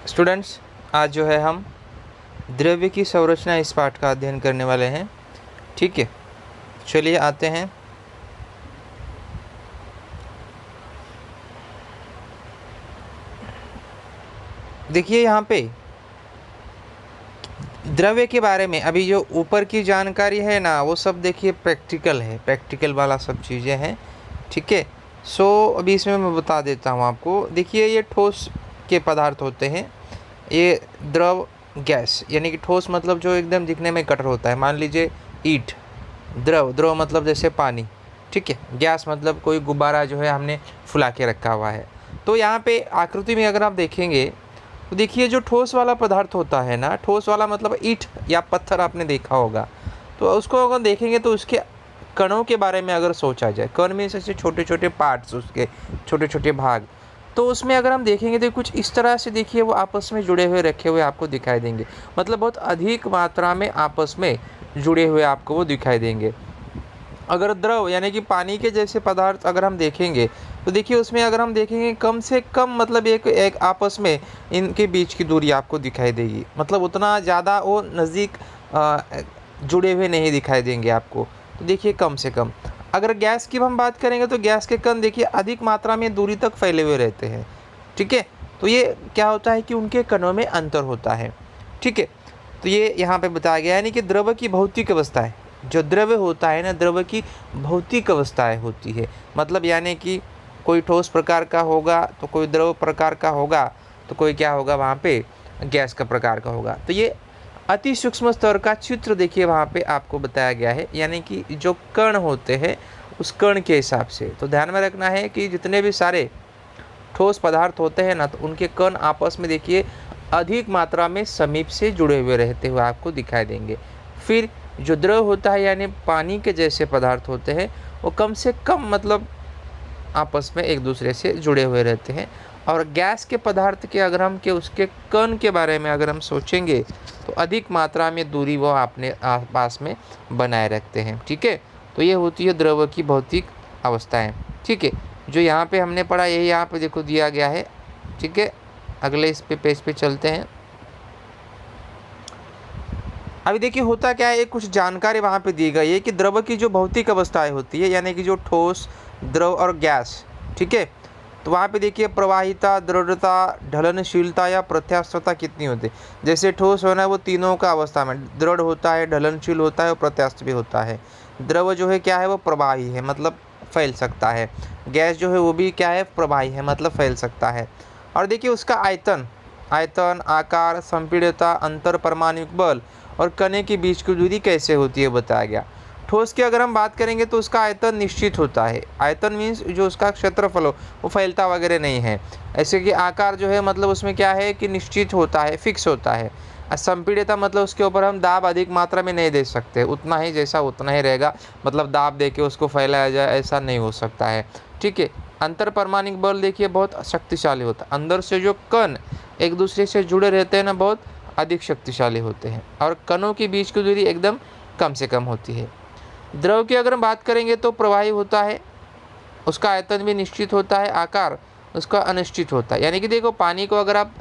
Students, आज जो है हम द्रव्य की संरचना इस पाठ का अध्ययन करने वाले हैं। ठीक है, चलिए आते हैं। देखिए यहाँ पे द्रव्य के बारे में अभी जो ऊपर की जानकारी है ना, वो सब देखिए प्रैक्टिकल है, प्रैक्टिकल वाला सब चीज़ें हैं। ठीक है, अभी इसमें मैं बता देता हूँ आपको। देखिए, ये ठोस के पदार्थ होते हैं, ये द्रव, गैस, यानी कि ठोस मतलब जो एकदम दिखने में कठोर होता है। मान लीजिए ईंट, द्रव मतलब जैसे पानी। ठीक है, गैस मतलब कोई गुब्बारा जो है हमने फुला के रखा हुआ है। तो यहाँ पे आकृति में अगर आप देखेंगे तो देखिए, जो ठोस वाला पदार्थ होता है ना, ठोस वाला मतलब ईंट या पत्थर आपने देखा होगा, तो उसको अगर देखेंगे तो उसके कणों के बारे में अगर सोचा जाए, कण में ऐसे छोटे छोटे पार्ट्स, उसके छोटे छोटे भाग, तो उसमें अगर हम देखेंगे तो कुछ इस तरह से देखिए वो आपस में जुड़े हुए रखे हुए आपको दिखाई देंगे। मतलब बहुत अधिक मात्रा में आपस में जुड़े हुए आपको वो दिखाई देंगे। अगर द्रव यानी कि पानी के जैसे पदार्थ अगर हम देखेंगे तो देखिए उसमें अगर हम देखेंगे कम से कम मतलब एक आपस में इनके बीच की दूरी आपको दिखाई देगी। मतलब उतना ज़्यादा वो नज़दीक जुड़े हुए नहीं दिखाई देंगे आपको। तो देखिए कम से कम अगर गैस की हम बात करेंगे तो गैस के कण देखिए अधिक मात्रा में दूरी तक फैले हुए रहते हैं। ठीक है, तो ये क्या होता है कि उनके कणों में अंतर होता है। ठीक है, तो ये यहाँ पे बताया गया, यानी कि द्रव की भौतिक अवस्थाएं, जो द्रव्य होता है ना, द्रव की भौतिक अवस्थाएं होती है। मतलब यानी कि कोई ठोस प्रकार का होगा तो कोई द्रव प्रकार का होगा, तो कोई क्या होगा वहाँ पे गैस का प्रकार का होगा। तो ये अति सूक्ष्म स्तर का चित्र देखिए वहाँ पे आपको बताया गया है, यानी कि जो कण होते हैं उस कण के हिसाब से। तो ध्यान में रखना है कि जितने भी सारे ठोस पदार्थ होते हैं ना, तो उनके कण आपस में देखिए अधिक मात्रा में समीप से जुड़े हुए रहते हुए आपको दिखाई देंगे। फिर जो द्रव होता है यानी पानी के जैसे पदार्थ होते हैं, वो कम से कम मतलब आपस में एक दूसरे से जुड़े हुए रहते हैं। और गैस के पदार्थ के अगर हम उसके कण के बारे में अगर हम सोचेंगे तो अधिक मात्रा में दूरी वो अपने आसपास में बनाए रखते हैं। ठीक है, तो ये होती है द्रव की भौतिक अवस्थाएं। ठीक है, जो यहाँ पे हमने पढ़ा यही यहाँ पे देखो दिया गया है। ठीक है, अगले इस पे पेज पे चलते हैं। अभी देखिए होता क्या है, कुछ जानकारी वहाँ पे दी गई है कि द्रव की जो भौतिक अवस्थाएं होती है, यानी कि जो ठोस, द्रव और गैस। ठीक है, तो वहाँ पे देखिए प्रवाहिता, दृढ़ता, ढलनशीलता या प्रत्यास्थता कितनी होती है। जैसे ठोस होना है वो तीनों का अवस्था में दृढ़ होता है, ढलनशील होता है और प्रत्यास्थ भी होता है। द्रव जो है क्या है, वो प्रवाही है, मतलब फैल सकता है। गैस जो है वो भी क्या है, प्रवाही है, मतलब फैल सकता है। और देखिए उसका आयतन, आकार, संपीड़ितता, अंतर परमाणुक बल और कण के बीच की दूरी कैसे होती है बताया गया। ठोस की अगर हम बात करेंगे तो उसका आयतन निश्चित होता है। आयतन मीन्स जो उसका क्षेत्रफल हो वो फैलता वगैरह नहीं है। ऐसे कि आकार जो है मतलब उसमें क्या है कि निश्चित होता है, फिक्स होता है। संपीड़ितता मतलब उसके ऊपर हम दाब अधिक मात्रा में नहीं दे सकते, उतना ही जैसा उतना ही रहेगा, मतलब दाब दे के उसको फैलाया जाए ऐसा नहीं हो सकता है। ठीक है, अंतर परमाणुक बल देखिए बहुत शक्तिशाली होता है। अंदर से जो कण एक दूसरे से जुड़े रहते हैं ना, बहुत अधिक शक्तिशाली होते हैं। और कणों के बीच की दूरी एकदम कम से कम होती है। द्रव की अगर हम बात करेंगे तो प्रवाही होता है, उसका आयतन भी निश्चित होता है, आकार उसका अनिश्चित होता है। यानी कि देखो पानी को अगर आप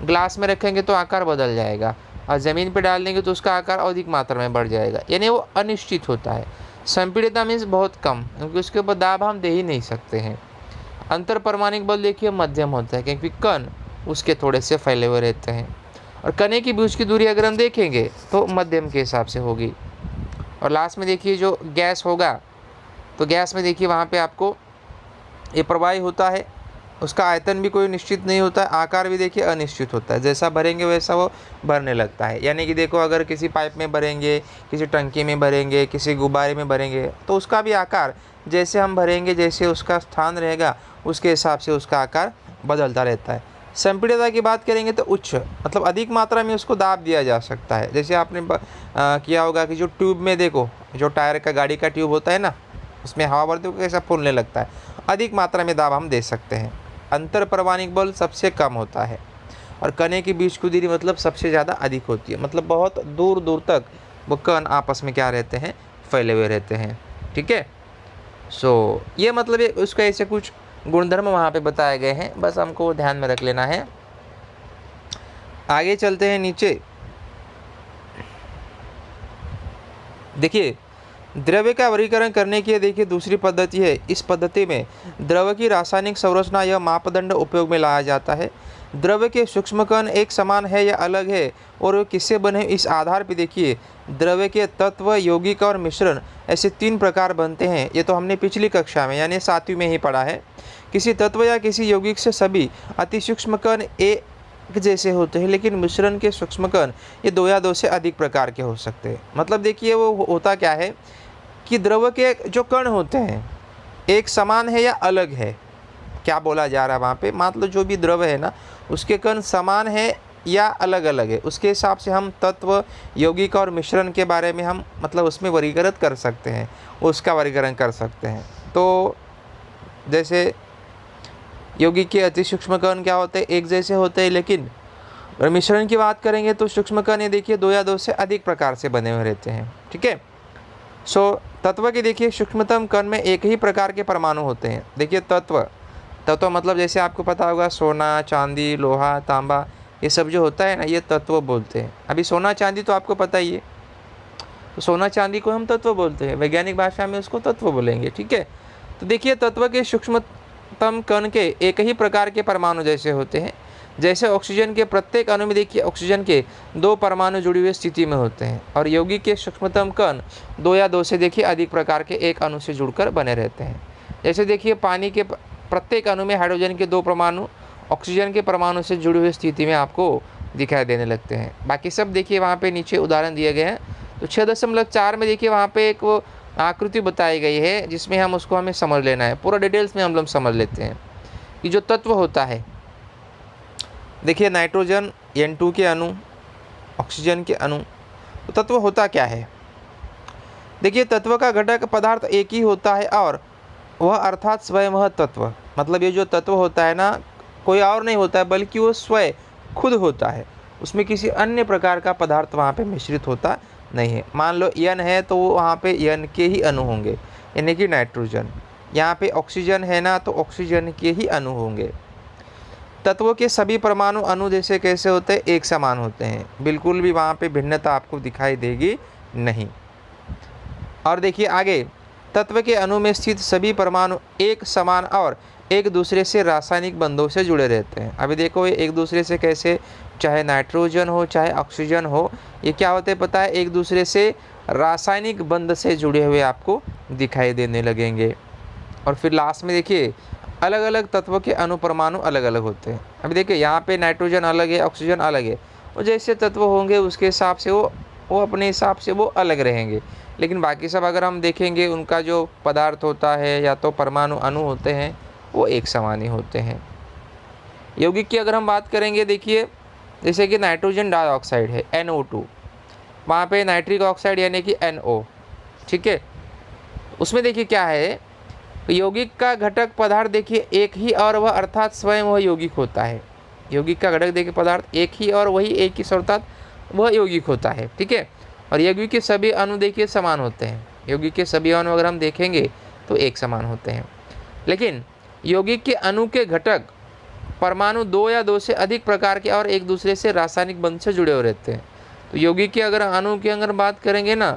ग्लास में रखेंगे तो आकार बदल जाएगा, और ज़मीन पर डाल देंगे तो उसका आकार अधिक मात्रा में बढ़ जाएगा, यानी वो अनिश्चित होता है। संपीड़ितता मीन्स बहुत कम, क्योंकि उसके ऊपर दाब हम दे ही नहीं सकते हैं। अंतर परमाणुक बल देखिए मध्यम होता है, क्योंकि कण उसके थोड़े से फैले हुए रहते हैं। और कण के बीच की दूरी अगर हम देखेंगे तो मध्यम के हिसाब से होगी। और लास्ट में देखिए जो गैस होगा, तो गैस में देखिए वहाँ पे आपको ये प्रवाही होता है, उसका आयतन भी कोई निश्चित नहीं होता है, आकार भी देखिए अनिश्चित होता है, जैसा भरेंगे वैसा वो भरने लगता है। यानी कि देखो अगर किसी पाइप में भरेंगे, किसी टंकी में भरेंगे, किसी गुब्बारे में भरेंगे, तो उसका भी आकार जैसे हम भरेंगे, जैसे उसका स्थान रहेगा उसके हिसाब से उसका आकार बदलता रहता है। संपीड़ितता की बात करेंगे तो उच्च, मतलब अधिक मात्रा में उसको दाब दिया जा सकता है। जैसे आपने किया होगा कि जो ट्यूब में देखो, जो टायर का गाड़ी का ट्यूब होता है ना, उसमें हवा भरते हो कैसा फूलने लगता है, अधिक मात्रा में दाब हम दे सकते हैं। अंतर परमाणुक बल सबसे कम होता है। और कण के बीच की दूरी मतलब सबसे ज़्यादा अधिक होती है, मतलब बहुत दूर दूर तक वो कण आपस में क्या रहते हैं, फैले हुए रहते हैं। ठीक है, ये मतलब उसका ऐसे कुछ गुणधर्म वहाँ पे बताए गए हैं, बस हमको ध्यान में रख लेना है। आगे चलते हैं नीचे। देखिए द्रव्य का वर्गीकरण करने की देखिए दूसरी पद्धति है। इस पद्धति में द्रव्य की रासायनिक संरचना यह मापदंड उपयोग में लाया जाता है। द्रव्य के सूक्ष्म कण एक समान है या अलग है और वे किससे बने, इस आधार पर देखिए द्रव्य के तत्व, यौगिक और मिश्रण ऐसे 3 प्रकार बनते हैं। ये तो हमने पिछली कक्षा में यानी 7वीं में ही पढ़ा है। किसी तत्व या किसी यौगिक से सभी अति सूक्ष्म कण एक जैसे होते हैं, लेकिन मिश्रण के सूक्ष्म कण ये 2 या 2 से अधिक प्रकार के हो सकते हैं। मतलब देखिए वो होता क्या है कि द्रव्य के जो कण होते हैं एक समान है या अलग है। क्या बोला जा रहा है वहाँ पे, मतलब जो भी द्रव्य है ना उसके कण समान है या अलग अलग है, उसके हिसाब से हम तत्व, यौगिक और मिश्रण के बारे में हम मतलब उसमें वर्गीकृत कर सकते हैं, उसका वर्गीकरण कर सकते हैं। तो जैसे यौगिक के अति सूक्ष्म कण क्या होते हैं, एक जैसे होते हैं, लेकिन और मिश्रण की बात करेंगे तो सूक्ष्म कण ये देखिए 2 या 2 से अधिक प्रकार से बने हुए रहते हैं। ठीक है। सो तत्व के देखिए सूक्ष्मतम कण में एक ही प्रकार के परमाणु होते हैं। देखिए तत्व मतलब जैसे आपको पता होगा सोना, चांदी, लोहा, तांबा, ये सब जो होता है ना ये तत्व बोलते हैं। अभी सोना चांदी तो आपको पता ही है, तो सोना चांदी को हम तत्व बोलते हैं, वैज्ञानिक भाषा में उसको तत्व बोलेंगे। ठीक है। तो देखिए तत्व के सूक्ष्मतम कण के एक ही प्रकार के परमाणु जैसे होते हैं। जैसे ऑक्सीजन के प्रत्येक अणु में देखिए ऑक्सीजन के 2 परमाणु जुड़ी हुई स्थिति में होते हैं, और यौगिक के सूक्ष्मतम कण 2 या 2 से देखिए अधिक प्रकार के एक अणु से जुड़कर बने रहते हैं। जैसे देखिए पानी के प्रत्येक अणु में हाइड्रोजन के 2 परमाणु ऑक्सीजन के परमाणु से जुड़ी हुई स्थिति में आपको दिखाई देने लगते हैं। बाकी सब देखिए वहाँ पे नीचे उदाहरण दिए गए हैं। तो 6.4 में देखिए वहाँ पे एक वो आकृति बताई गई है जिसमें हमें समझ लेना है। पूरा डिटेल्स में हम लोग समझ लेते हैं कि जो तत्व होता है, देखिए नाइट्रोजन N2 के अणु, ऑक्सीजन के अणु, तो तत्व होता क्या है। देखिए तत्व का घटक पदार्थ एक ही होता है और वह अर्थात स्वयं वह तत्व, मतलब ये जो तत्व होता है ना कोई और नहीं होता है बल्कि वो स्वयं खुद होता है, उसमें किसी अन्य प्रकार का पदार्थ वहाँ पे मिश्रित होता नहीं है। मान लो N है तो वो वहाँ पे N के ही अणु होंगे, यानी कि नाइट्रोजन। यहाँ पे ऑक्सीजन है ना तो ऑक्सीजन के ही अणु होंगे। तत्वों के सभी परमाणु अणु जैसे कैसे होते हैं, एक समान होते हैं, बिल्कुल भी वहाँ पे भिन्नता आपको दिखाई देगी नहीं। और देखिए आगे, तत्व के अणु में स्थित सभी परमाणु एक समान और एक दूसरे से रासायनिक बंधों से जुड़े रहते हैं। अभी देखो ये एक दूसरे से कैसे, चाहे नाइट्रोजन हो चाहे ऑक्सीजन हो, ये क्या होते हैं पता है, एक दूसरे से रासायनिक बंध से जुड़े हुए आपको दिखाई देने लगेंगे। और फिर लास्ट में देखिए अलग अलग तत्वों के अणु परमाणु अलग अलग होते हैं। अभी देखिए यहाँ पे नाइट्रोजन अलग है, ऑक्सीजन अलग है, और जैसे तत्व होंगे उसके हिसाब से वो अपने हिसाब से वो अलग रहेंगे, लेकिन बाकी सब अगर हम देखेंगे उनका जो पदार्थ होता है या तो परमाणु अणु होते हैं वो एक समान ही होते हैं। यौगिक की अगर हम बात करेंगे, देखिए जैसे कि नाइट्रोजन डाइऑक्साइड है NO2, वहाँ पे नाइट्रिक ऑक्साइड यानी कि NO, ठीक है। उसमें देखिए क्या है, यौगिक का घटक पदार्थ देखिए एक ही और वह अर्थात स्वयं वह यौगिक होता है। यौगिक का घटक देखिए पदार्थ एक ही और वही एक ही अर्थात वह यौगिक होता है, ठीक है। और यौगिक के सभी अणु देखिए समान होते हैं। यौगिक के सभी अणु अगर हम देखेंगे तो एक समान होते हैं, लेकिन यौगिक के अणु के घटक परमाणु 2 या 2 से अधिक प्रकार के और एक दूसरे से रासायनिक बंध से जुड़े हुए रहते हैं। तो यौगिक के अगर अणु की अगर बात करेंगे ना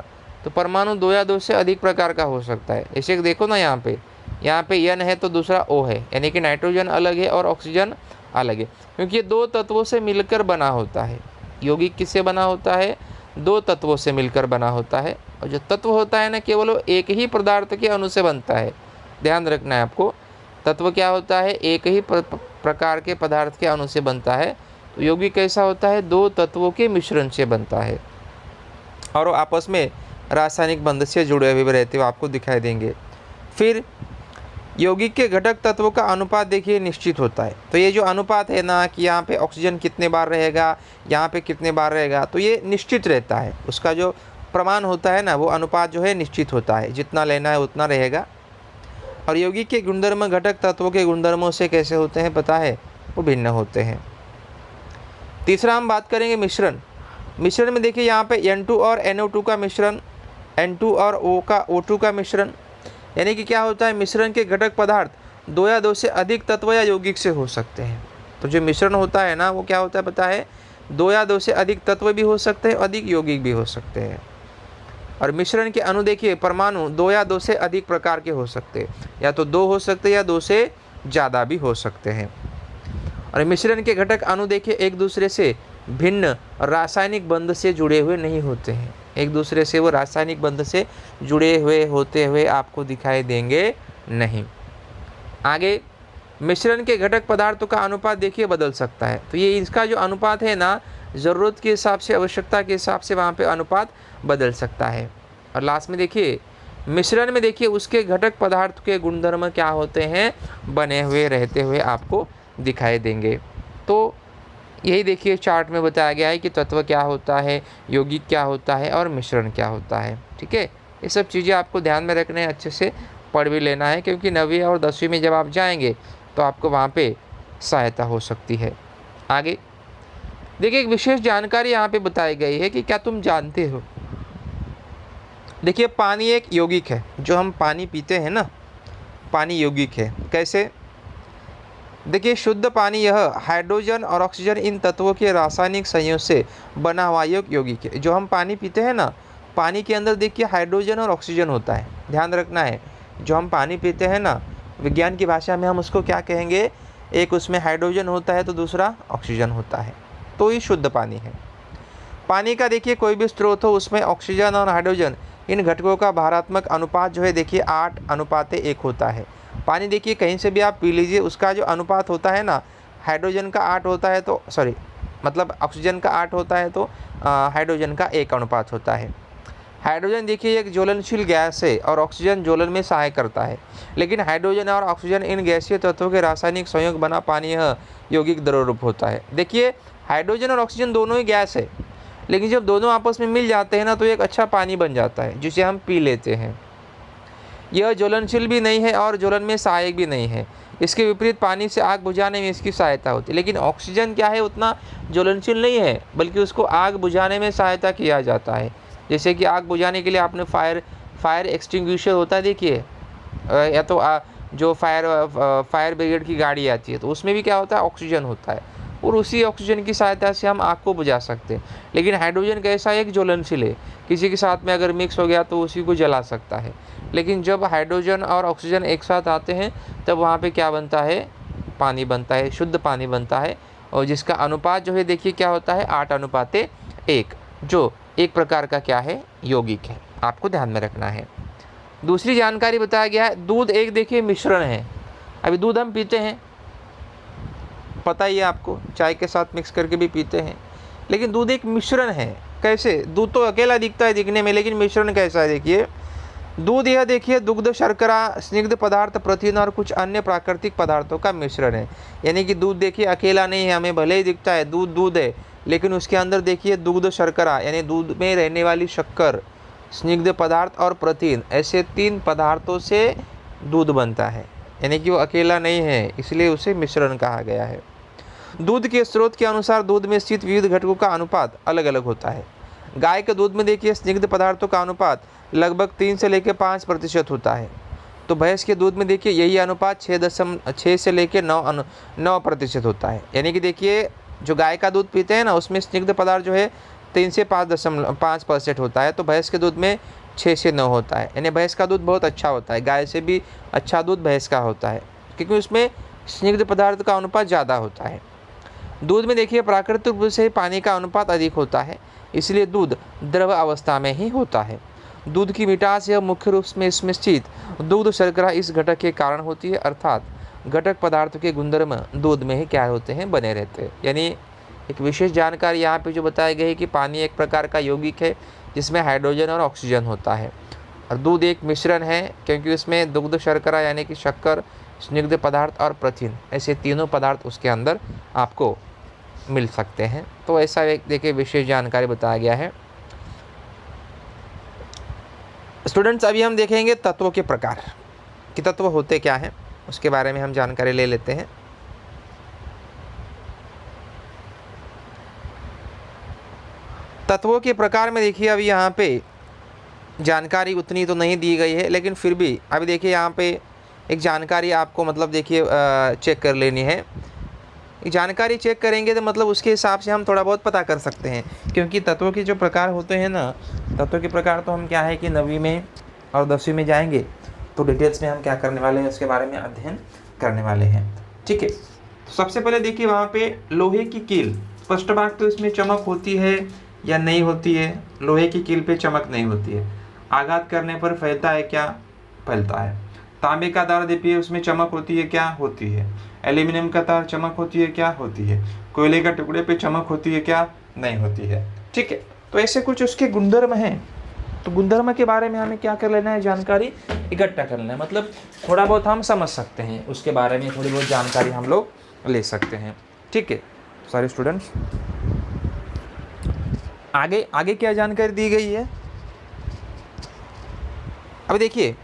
तो परमाणु 2 या 2 से अधिक प्रकार का हो सकता है। ऐसे देखो ना यहाँ पे N है तो दूसरा O है, यानी कि नाइट्रोजन अलग है और ऑक्सीजन अलग है, क्योंकि ये 2 तत्वों से मिलकर बना होता है। यौगिक किससे बना होता है, 2 तत्वों से मिलकर बना होता है। और जो तत्व होता है ना केवल एक ही पदार्थ के अणु से बनता है। ध्यान रखना है आपको, तत्व क्या होता है, एक ही प्रकार के पदार्थ के अणु से बनता है। तो यौगिक कैसा होता है, 2 तत्वों के मिश्रण से बनता है और वो आपस में रासायनिक बंध से जुड़े हुए रहते हुए आपको दिखाई देंगे। फिर यौगिक के घटक तत्वों का अनुपात देखिए निश्चित होता है। तो ये जो अनुपात है ना कि यहाँ पे ऑक्सीजन कितने बार रहेगा, यहाँ पे कितने बार रहेगा, तो ये निश्चित रहता है। उसका जो प्रमाण होता है ना वो अनुपात जो है निश्चित होता है, जितना लेना है उतना रहेगा। और यौगिक के गुणधर्म घटक तत्वों के गुणधर्मों से कैसे होते हैं पता है, वो भिन्न होते हैं। तीसरा हम बात करेंगे मिश्रण। मिश्रण में देखिए यहाँ पे N2 और NO2 का मिश्रण, N2 और O2 का मिश्रण, यानी कि क्या होता है, मिश्रण के घटक पदार्थ 2 या 2 से अधिक तत्व या यौगिक से हो सकते हैं। तो जो मिश्रण होता है ना वो क्या होता है पता है, 2 या 2 से अधिक तत्व भी हो सकते हैं, अधिक यौगिक भी हो सकते हैं। और मिश्रण के अणु देखिए परमाणु 2 या 2 से अधिक प्रकार के हो सकते हैं, या तो 2 हो सकते हैं या 2 से ज़्यादा भी हो सकते हैं। और मिश्रण के घटक अणु देखिए एक दूसरे से भिन्न रासायनिक बंध से जुड़े हुए नहीं होते हैं, एक दूसरे से वो रासायनिक बंध से जुड़े हुए होते हुए आपको दिखाई देंगे नहीं। आगे मिश्रण के घटक पदार्थों का अनुपात देखिए बदल सकता है, तो ये इसका जो अनुपात है ना, ज़रूरत के हिसाब से, आवश्यकता के हिसाब से वहाँ पे अनुपात बदल सकता है। और लास्ट में देखिए मिश्रण में देखिए उसके घटक पदार्थ के गुणधर्म क्या होते हैं, बने हुए रहते हुए आपको दिखाई देंगे। तो यही देखिए चार्ट में बताया गया है कि तत्व क्या होता है, यौगिक क्या होता है और मिश्रण क्या होता है। ठीक है, ये सब चीज़ें आपको ध्यान में रखने हैं, अच्छे से पढ़ भी लेना है, क्योंकि 9वीं और 10वीं में जब आप जाएंगे तो आपको वहाँ पे सहायता हो सकती है। आगे देखिए एक विशेष जानकारी यहाँ पे बताई गई है कि क्या तुम जानते हो, देखिए पानी एक यौगिक है, जो हम पानी पीते हैं ना, पानी यौगिक है। कैसे? देखिए शुद्ध पानी यह हाइड्रोजन और ऑक्सीजन इन तत्वों के रासायनिक संयोग से बना हुआ यौगिक है। जो हम पानी पीते हैं ना, पानी के अंदर देखिए हाइड्रोजन और ऑक्सीजन होता है, ध्यान रखना है। जो हम पानी पीते हैं ना, विज्ञान की भाषा में हम उसको क्या कहेंगे, एक उसमें हाइड्रोजन होता है तो दूसरा ऑक्सीजन होता है, तो ये शुद्ध पानी है। पानी का देखिए कोई भी स्रोत हो, उसमें ऑक्सीजन और हाइड्रोजन इन घटकों का भारात्मक अनुपात जो है देखिए 8:1 होता है। पानी देखिए कहीं से भी आप पी लीजिए, उसका जो अनुपात होता है ना, हाइड्रोजन का 8 होता है तो मतलब ऑक्सीजन का 8 होता है तो हाइड्रोजन का 1 अनुपात होता है। हाइड्रोजन देखिए एक ज्वलनशील गैस है और ऑक्सीजन ज्वलन में सहायक करता है, लेकिन हाइड्रोजन और ऑक्सीजन इन गैसीय तत्वों के रासायनिक संयोग बना पानी यह यौगिक द्रव रूप होता है। देखिए हाइड्रोजन और ऑक्सीजन दोनों ही गैस है, लेकिन जब दोनों आपस में मिल जाते हैं ना, तो एक अच्छा पानी बन जाता है, जिसे हम पी लेते हैं। यह ज्वलनशील भी नहीं है और ज्वलन में सहायक भी नहीं है। इसके विपरीत पानी से आग बुझाने में इसकी सहायता होती है, लेकिन ऑक्सीजन क्या है, उतना ज्वलनशील नहीं है, बल्कि उसको आग बुझाने में सहायता किया जाता है। जैसे कि आग बुझाने के लिए आपने फायर एक्सटिंग्विशर होता है देखिए, या तो जो फायर ब्रिगेड की गाड़ी आती है, तो उसमें भी क्या होता है, ऑक्सीजन होता है, और उसी ऑक्सीजन की सहायता से हम आग को बुझा सकते हैं। लेकिन हाइड्रोजन कैसा एक ज्वलनशील है, किसी के साथ में अगर मिक्स हो गया तो उसी को जला सकता है। लेकिन जब हाइड्रोजन और ऑक्सीजन एक साथ आते हैं तब वहाँ पे क्या बनता है, पानी बनता है, शुद्ध पानी बनता है, और जिसका अनुपात जो है देखिए क्या होता है, 8:1, जो एक प्रकार का क्या है, यौगिक है, आपको ध्यान में रखना है। दूसरी जानकारी बताया गया है, दूध एक देखिए मिश्रण है। अभी दूध हम पीते हैं, पता ही है आपको, चाय के साथ मिक्स करके भी पीते हैं, लेकिन दूध एक मिश्रण है। कैसे? दूध तो अकेला दिखता है दिखने में, लेकिन मिश्रण कैसा है देखिए। दूध यह देखिए दुग्ध, शर्करा, स्निग्ध पदार्थ, प्रोटीन और कुछ अन्य प्राकृतिक पदार्थों का मिश्रण है। यानी कि दूध देखिए अकेला नहीं है, हमें भले ही दिखता है दूध दूध है, लेकिन उसके अंदर देखिए दुग्ध, शर्करा यानी दूध में रहने वाली शक्कर, स्निग्ध पदार्थ और प्रोटीन, ऐसे 3 पदार्थों से दूध बनता है। यानी कि वो अकेला नहीं है, इसलिए उसे मिश्रण कहा गया है। दूध के स्रोत के अनुसार दूध में स्थित विविध घटकों का अनुपात अलग अलग होता है। गाय के दूध में देखिए स्निग्ध पदार्थों का अनुपात लगभग 3 से लेकर 5% होता है, तो भैंस के दूध में देखिए यही अनुपात 6 से लेकर 9% होता है। यानी कि देखिए जो गाय का दूध पीते हैं ना, उसमें स्निग्ध पदार्थ जो है 3 से 5.5% होता है, तो भैंस के दूध में 6 से 9 होता है। यानी भैंस का दूध बहुत अच्छा होता है, गाय से भी अच्छा दूध भैंस का होता है, क्योंकि उसमें स्निग्ध पदार्थ का अनुपात ज़्यादा होता है। दूध में देखिए प्राकृतिक रूप से पानी का अनुपात अधिक होता है, इसलिए दूध द्रव अवस्था में ही होता है। दूध की मिठास यह मुख्य रूप में इसमें स्थित दुग्ध, शर्करा इस घटक के कारण होती है, अर्थात घटक पदार्थ के गुणधर्म दूध में ही क्या होते हैं, बने रहते हैं। यानी एक विशेष जानकारी यहाँ पे जो बताई गई है कि पानी एक प्रकार का यौगिक है जिसमें हाइड्रोजन और ऑक्सीजन होता है, और दूध एक मिश्रण है क्योंकि उसमें दुग्ध, शर्करा यानी कि शक्कर, स्निग्ध पदार्थ और प्रोटीन, ऐसे तीनों पदार्थ उसके अंदर आपको मिल सकते हैं। तो ऐसा एक देखिए विशेष जानकारी बताया गया है। स्टूडेंट्स अभी हम देखेंगे तत्वों के प्रकार कि तत्व होते क्या हैं, उसके बारे में हम जानकारी ले लेते हैं। तत्वों के प्रकार में देखिए अभी यहाँ पे जानकारी उतनी तो नहीं दी गई है, लेकिन फिर भी अभी देखिए यहाँ पे एक जानकारी आपको मतलब देखिए चेक कर लेनी है। जानकारी चेक करेंगे तो मतलब उसके हिसाब से हम थोड़ा बहुत पता कर सकते हैं, क्योंकि तत्वों के जो प्रकार होते हैं ना, तत्वों के प्रकार तो हम क्या है कि 9वीं में और 10वीं में जाएंगे तो डिटेल्स में हम क्या करने वाले हैं, उसके बारे में अध्ययन करने वाले हैं। ठीक है, तो सबसे पहले देखिए वहाँ पे लोहे की कील, फर्स्ट भाग तो इसमें चमक होती है या नहीं होती है। लोहे की कील पे चमक नहीं होती है। आघात करने पर फैलता है क्या, फैलता है। तांबे का तार देखिए उसमें चमक होती है क्या, होती है। एल्यूमिनियम का तार चमक होती है क्या, होती है। कोयले का टुकड़े पे चमक होती है क्या, नहीं होती है। ठीक है, तो ऐसे कुछ उसके गुणधर्म हैं, तो गुणधर्म के बारे में हमें क्या कर लेना है, जानकारी इकट्ठा कर लेना है। मतलब थोड़ा बहुत हम समझ सकते हैं उसके बारे में, थोड़ी बहुत जानकारी हम लोग ले सकते हैं। ठीक है सारे स्टूडेंट्स, आगे आगे क्या जानकारी दी गई है। अब देखिए,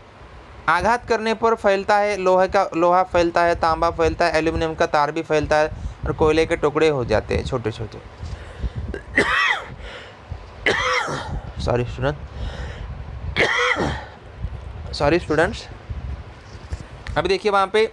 आघात करने पर फैलता है, लोहा फैलता है, तांबा फैलता है, एल्यूमिनियम का तार भी फैलता है और कोयले के टुकड़े हो जाते हैं छोटे छोटे। Sorry students. अब देखिए वहाँ पे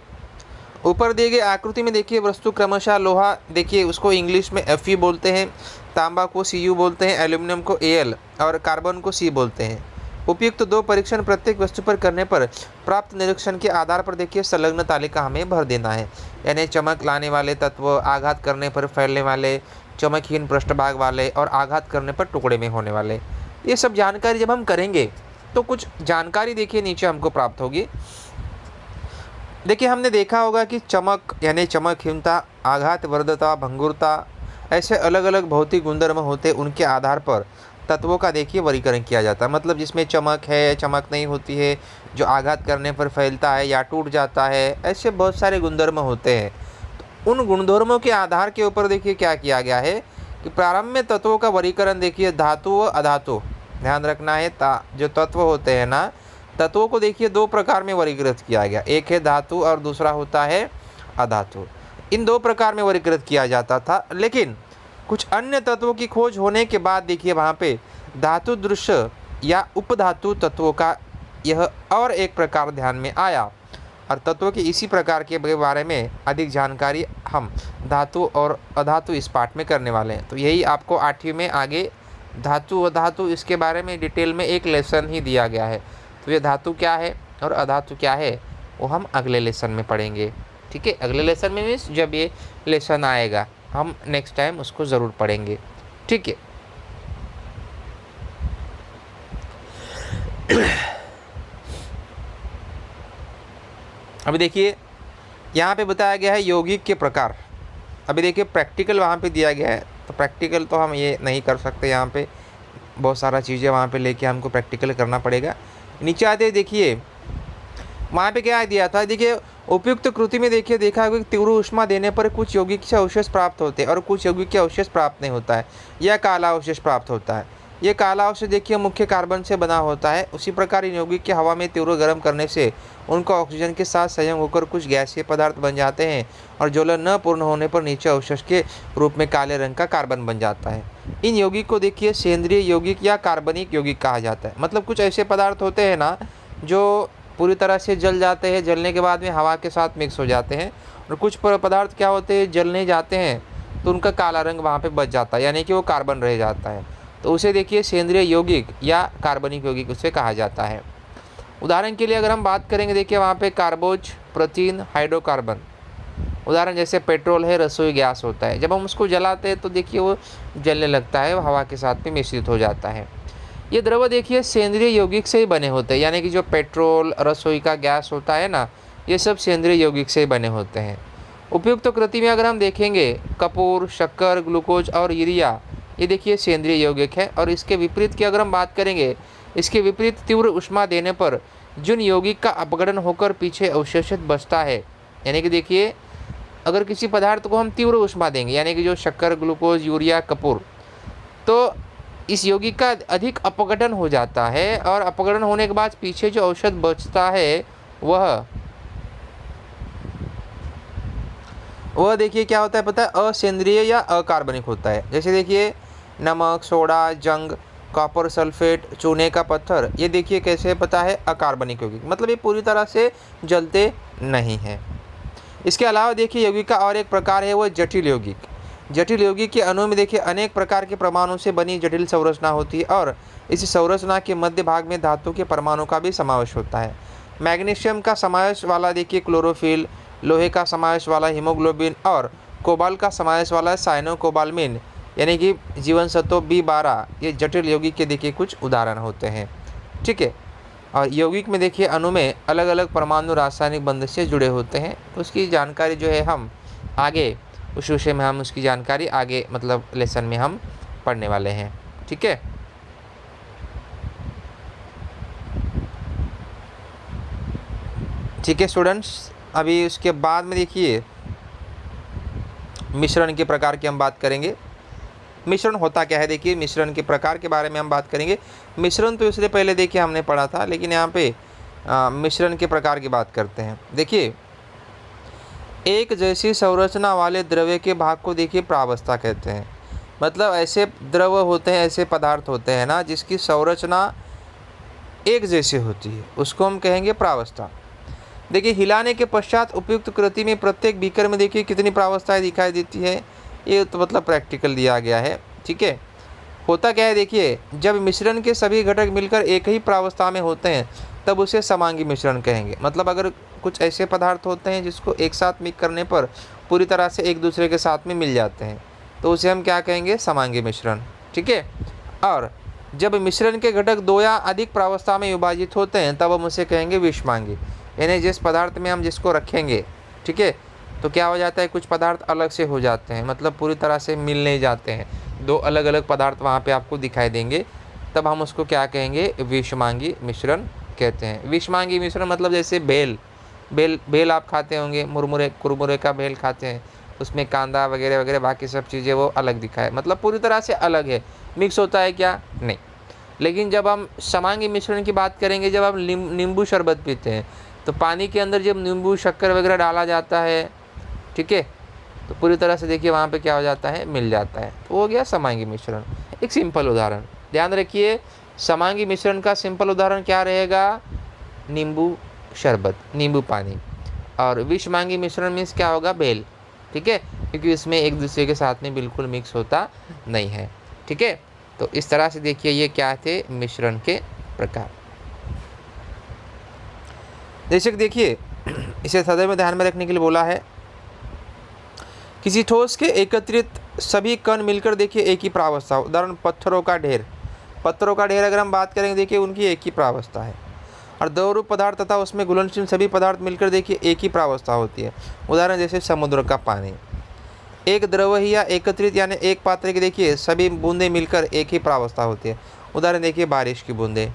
ऊपर दिए गए आकृति में देखिए वस्तु क्रमशः लोहा देखिए उसको इंग्लिश में Fe बोलते हैं, तांबा को Cu बोलते हैं, एल्यूमिनियम को Al और कार्बन को C बोलते हैं। उपयुक्त तो 2 परीक्षण प्रत्येक वस्तु पर करने पर प्राप्त निरीक्षण के आधार पर देखिए संलग्न तालिका हमें भर देना है। यानी चमक लाने वाले तत्व, आघात करने पर फैलने वाले, चमकहीन पृष्ठभाग वाले और आघात करने पर टुकड़े में होने वाले, ये सब जानकारी जब हम करेंगे तो कुछ जानकारी देखिए नीचे हमको प्राप्त होगी। देखिए हमने देखा होगा कि चमक यानी चमकहीनता, आघात वर्धता, भंगुरता, ऐसे अलग अलग भौतिक गुणधर्म होते, उनके आधार पर तत्वों का देखिए वर्गीकरण किया जाता है। मतलब जिसमें चमक है, चमक नहीं होती है, जो आघात करने पर फैलता है या टूट जाता है, ऐसे बहुत सारे गुणधर्म होते हैं। तो उन गुणधर्मों के आधार के ऊपर देखिए क्या किया गया है कि प्रारंभ में तत्वों का वर्गीकरण देखिए धातु व अधातु, ध्यान रखना है। जो तत्व होते हैं ना, तत्वों को देखिए 2 प्रकार में वर्गीकृत किया गया, एक है धातु और दूसरा होता है अधातु। इन 2 प्रकार में वर्गीकृत किया जाता था, लेकिन कुछ अन्य तत्वों की खोज होने के बाद देखिए वहाँ पे धातु दृश्य या उपधातु तत्वों का यह और एक प्रकार ध्यान में आया, और तत्वों के इसी प्रकार के बारे में अधिक जानकारी हम धातु और अधातु इस पाठ में करने वाले हैं। तो यही आपको 8वीं में आगे धातु अधातु इसके बारे में डिटेल में एक लेसन ही दिया गया है। तो ये धातु क्या है और अधातु क्या है वो हम अगले लेसन में पढ़ेंगे। ठीक है, अगले लेसन में मीन्स जब ये लेसन आएगा हम नेक्स्ट टाइम उसको ज़रूर पढ़ेंगे। ठीक है, अभी देखिए यहाँ पे बताया गया है यौगिक के प्रकार। अभी देखिए प्रैक्टिकल वहाँ पे दिया गया है, तो प्रैक्टिकल तो हम ये नहीं कर सकते, यहाँ पे बहुत सारा चीज़ें वहाँ पे लेके हमको प्रैक्टिकल करना पड़ेगा। नीचे आते देखिए वहाँ पे क्या दिया था, देखिए उपयुक्त कृति में देखिए देखा कि तीव्र ऊष्मा देने पर कुछ यौगिक से अवशेष प्राप्त होते हैं और कुछ यौगिक के अवशेष प्राप्त नहीं होता है, यह काला अवशेष प्राप्त होता है। ये काला अवशेष देखिए मुख्य कार्बन से बना होता है। उसी प्रकार इन यौगिक के हवा में तीव्र गर्म करने से उनका ऑक्सीजन के साथ संयोग होकर कुछ गैसीय पदार्थ बन जाते हैं और ज्वलन न पूर्ण होने पर नीचे अवशेष के रूप में काले रंग का कार्बन बन जाता है। इन यौगिक को देखिए सेंद्रीय यौगिक या कार्बनिक यौगिक कहा जाता है। मतलब कुछ ऐसे पदार्थ होते हैं ना जो पूरी तरह से जल जाते हैं, जलने के बाद में हवा के साथ मिक्स हो जाते हैं, और कुछ पदार्थ क्या होते हैं जलने जाते हैं तो उनका काला रंग वहाँ पे बच जाता है, यानी कि वो कार्बन रह जाता है। तो उसे देखिए सेंद्रीय यौगिक या कार्बनिक यौगिक उसे कहा जाता है। उदाहरण के लिए अगर हम बात करेंगे देखिए वहाँ पे कार्बोज, प्रोटीन, हाइड्रोकार्बन, उदाहरण जैसे पेट्रोल है, रसोई गैस होता है, जब हम उसको जलाते हैं तो देखिए वो जलने लगता है, वो हवा के साथ में मिश्रित हो जाता है। ये द्रव देखिए सेंद्रीय यौगिक से ही बने होते हैं, यानी कि जो पेट्रोल, रसोई का गैस होता है ना, ये सब सेंद्रीय यौगिक से ही बने होते हैं। उपयुक्त कृति में अगर हम देखेंगे कपूर, शक्कर, ग्लूकोज और यूरिया, ये देखिए सेंद्रीय यौगिक है। और इसके विपरीत की अगर हम बात करेंगे, इसके विपरीत तीव्र ऊष्मा देने पर जिन यौगिक का अपघटन होकर पीछे अवशेषित बचता है, यानी कि देखिए अगर किसी पदार्थ को हम तीव्र ऊष्मा देंगे, यानी कि जो शक्कर, ग्लूकोज, यूरिया, कपूर, तो इस यौगिक का अधिक अपघटन हो जाता है और अपघटन होने के बाद पीछे जो औषध बचता है वह देखिए क्या होता है पता है, असेंद्रीय या अकार्बनिक होता है। जैसे देखिए नमक, सोडा, जंग, कॉपर सल्फेट, चूने का पत्थर, ये देखिए कैसे पता है अकार्बनिक यौगिक, मतलब ये पूरी तरह से जलते नहीं हैं। इसके अलावा देखिए यौगिक का और एक प्रकार है वो जटिल यौगिक। जटिल यौगिक के अणु में देखिए अनेक प्रकार के परमाणु से बनी जटिल संरचना होती है और इस संरचना के मध्य भाग में धातु के परमाणु का भी समावेश होता है। मैग्नीशियम का समावेश वाला देखिए क्लोरोफिल, लोहे का समावेश वाला हीमोग्लोबिन और कोबाल्ट का समावेश वाला साइनोकोबाल्मिन यानी कि जीवन सत्व B12 ये जटिल यौगिक के देखिए कुछ उदाहरण होते हैं। ठीक है, और यौगिक में देखिए अणु में अलग अलग परमाणु रासायनिक बंध से जुड़े होते हैं। उसकी जानकारी जो है हम आगे उस विषय में हम उसकी जानकारी आगे मतलब लेसन में हम पढ़ने वाले हैं। ठीक है, ठीक है स्टूडेंट्स, अभी उसके बाद में देखिए मिश्रण के प्रकार की हम बात करेंगे। मिश्रण होता क्या है, देखिए मिश्रण के प्रकार के बारे में हम बात करेंगे। मिश्रण तो इसलिए पहले देखिए हमने पढ़ा था, लेकिन यहाँ पे मिश्रण के प्रकार की बात करते हैं। देखिए एक जैसी संरचना वाले द्रव्य के भाग को देखिए प्रावस्था कहते हैं। मतलब ऐसे द्रव्य होते हैं, ऐसे पदार्थ होते हैं ना जिसकी संरचना एक जैसी होती है, उसको हम कहेंगे प्रावस्था। देखिए हिलाने के पश्चात उपयुक्त कृति में प्रत्येक बीकर में देखिए कितनी प्रावस्थाएं दिखाई देती है, ये तो मतलब प्रैक्टिकल दिया गया है। ठीक है, होता क्या है देखिए जब मिश्रण के सभी घटक मिलकर एक ही प्रावस्था में होते हैं तब उसे समांगी मिश्रण कहेंगे। मतलब अगर कुछ ऐसे पदार्थ होते हैं जिसको एक साथ मिक्स करने पर पूरी तरह से एक दूसरे के साथ में मिल जाते हैं तो उसे हम क्या कहेंगे, समांगी मिश्रण। ठीक है, और जब मिश्रण के घटक दो या अधिक प्रावस्था में विभाजित होते हैं तब हम उसे कहेंगे विषमांगी। यानी जिस पदार्थ में हम जिसको रखेंगे, ठीक है, तो क्या हो जाता है कुछ पदार्थ अलग से हो जाते हैं, मतलब पूरी तरह से मिल नहीं जाते हैं, दो अलग अलग पदार्थ वहाँ पे आपको दिखाई देंगे, तब हम उसको क्या कहेंगे, विषमांगी मिश्रण कहते हैं। विषमांगी मिश्रण मतलब जैसे बेल आप खाते होंगे, मुरमुरे कुरमुरे का बेल खाते हैं, उसमें कांदा वगैरह वगैरह बाकी सब चीज़ें वो अलग दिखाए, मतलब पूरी तरह से अलग है, मिक्स होता है क्या, नहीं। लेकिन जब हम समांगी मिश्रण की बात करेंगे, जब हम नींबू शरबत पीते हैं तो पानी के अंदर जब नींबू शक्कर वगैरह डाला जाता है, ठीक है, तो पूरी तरह से देखिए वहाँ पे क्या हो जाता है, मिल जाता है, तो हो गया समांगी मिश्रण। एक सिंपल उदाहरण ध्यान रखिए, समांगी मिश्रण का सिंपल उदाहरण क्या रहेगा, नींबू शरबत, नींबू पानी। और विषमांगी मिश्रण मीन्स क्या होगा, बेल। ठीक है, क्योंकि इसमें एक दूसरे के साथ में बिल्कुल मिक्स होता नहीं है। ठीक है, तो इस तरह से देखिए ये क्या थे, मिश्रण के प्रकार। दर्शक देखिए इसे सदैव में ध्यान में रखने के लिए बोला है, किसी ठोस के एकत्रित सभी कण मिलकर देखिए एक ही प्रावस्था। उदाहरण पत्थरों का ढेर, पत्थरों का ढेर अगर हम बात करेंगे देखिए उनकी एक ही प्रावस्था है। और द्रवरूप पदार्थ तथा उसमें घुलनशील सभी पदार्थ मिलकर देखिए एक ही प्रावस्था होती है। उदाहरण जैसे समुद्र का पानी। एक द्रव ही या एकत्रित यानी एक पात्र की देखिए सभी बूंदें मिलकर एक ही प्रावस्था होती है। उदाहरण देखिए बारिश की बूंदें।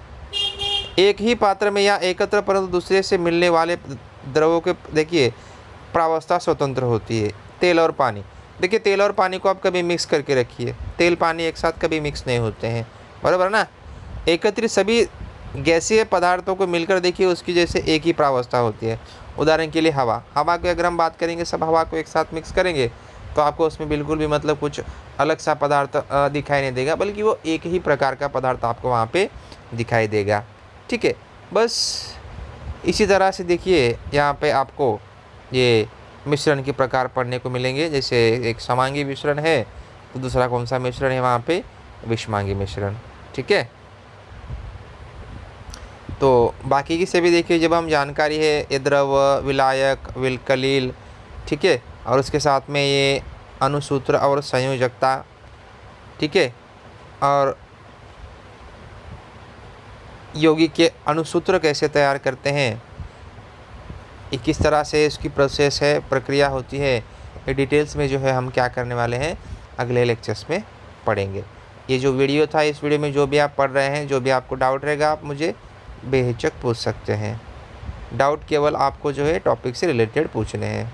एक ही पात्र में या एकत्र परंतु दूसरे से मिलने वाले द्रवों के देखिए प्रावस्था स्वतंत्र होती है। तेल और पानी, देखिए तेल और पानी को आप कभी मिक्स करके रखिए, तेल पानी एक साथ कभी मिक्स नहीं होते हैं, बराबर ना। एकत्रित सभी गैसीय पदार्थों को मिलकर देखिए उसकी जैसे एक ही प्रावस्था होती है। उदाहरण के लिए हवा, हवा की अगर हम बात करेंगे, सब हवा को एक साथ मिक्स करेंगे तो आपको उसमें बिल्कुल भी मतलब कुछ अलग सा पदार्थ दिखाई नहीं देगा, बल्कि वो एक ही प्रकार का पदार्थ आपको वहाँ पे दिखाई देगा। ठीक है, बस इसी तरह से देखिए यहाँ पे आपको ये मिश्रण के प्रकार पढ़ने को मिलेंगे। जैसे एक समांगी मिश्रण है तो दूसरा कौन सा मिश्रण है वहाँ पे, विषमांगी मिश्रण। ठीक है, तो बाकी की सभी देखिए जब हम जानकारी है ये द्रव, विलायक, विलकलील, ठीक है, और उसके साथ में ये अनुसूत्र और संयोजकता, ठीक है, और यौगिक के अनुसूत्र कैसे तैयार करते हैं, ये किस तरह से इसकी प्रोसेस है, प्रक्रिया होती है, ये डिटेल्स में जो है हम क्या करने वाले हैं अगले लेक्चर्स में पढ़ेंगे। ये जो वीडियो था, इस वीडियो में जो भी आप पढ़ रहे हैं, जो भी आपको डाउट रहेगा आप मुझे बेहिचक पूछ सकते हैं। डाउट केवल आपको जो है टॉपिक से रिलेटेड पूछने हैं।